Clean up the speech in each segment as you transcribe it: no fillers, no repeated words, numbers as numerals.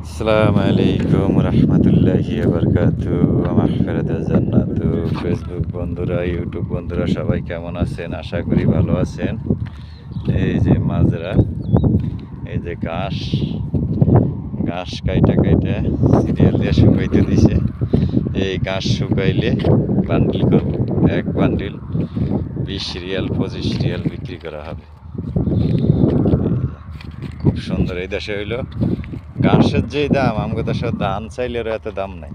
আসসালামু আলাইকুম রহমতুল্লাহি বারকাতুহু মাগফিরাতুল জান্নাতু। ফেসবুক বন্ধুরা, ইউটিউব বন্ধুরা সবাই কেমন আছেন? আশা করি ভালো আছেন। এই যে মাজরা, এই যে ঘাস ঘাস কাইটা কাইটা সিরিয়াল দিয়ে শুকাইতে দিছে। এই ঘাস শুকাইলে বান্ডিল করব, এক বান্ডিল 20 রিয়াল 25 রিয়াল বিক্রি করা হবে। খুব সুন্দর। এই দেশে হইলো ঘাসের যেই দাম, আমাদের দেশে ধান চাইলেও এত দাম নাই।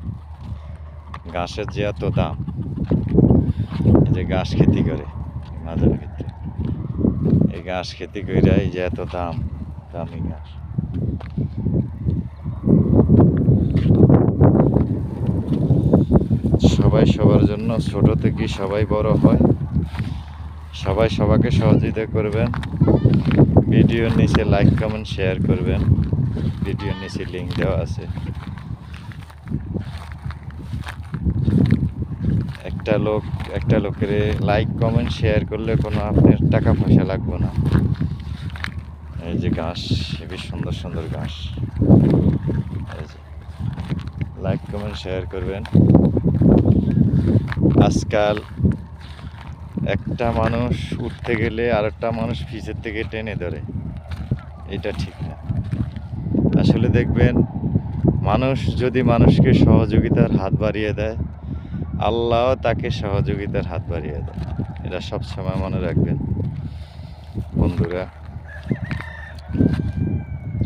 ঘাসের যে এত দাম, এই যে ঘাস খেতি করে মাঝের ভিতরে, এই ঘাস খেতি করে এই যে এত দাম, দামি ঘাস। সবাই সবার জন্য, ছোট থেকে সবাই বড় হয়। সবাই সবাইকে সহযোগিতা করবেন। ভিডিওর নিচে লাইক কমেন্ট শেয়ার করবেন। ভিডিওর নিচে লিঙ্ক দেওয়া আছে। একটা লোকের লাইক কমেন্ট শেয়ার করলে কোনো আপনার টাকা পয়সা লাগবে না। এই যে ঘাস, বেশ সুন্দর সুন্দর ঘাস। এই যে লাইক কমেন্ট শেয়ার করবেন। আজকাল একটা মানুষ উঠতে গেলে আরেকটা মানুষ পিছের থেকে টেনে ধরে, এটা ঠিক না। আসলে দেখবেন, মানুষ যদি মানুষকে সহযোগিতার হাত বাড়িয়ে দেয়, আল্লাহ তাকে সহযোগিতার হাত বাড়িয়ে দেয়। এটা সবসময় মনে রাখবেন বন্ধুরা।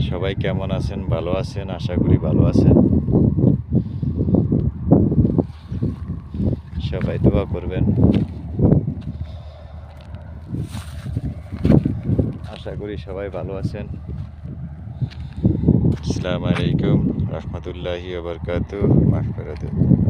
সবাই কেমন আছেন? ভালো আছেন? আশা করি ভালো আছেন। সবাই দোয়া করবেন। আশা করি সবাই ভালো আছেন। আসসালামু আলাইকুম রহমতুল্লাহি ওয়া বারাকাতুহু।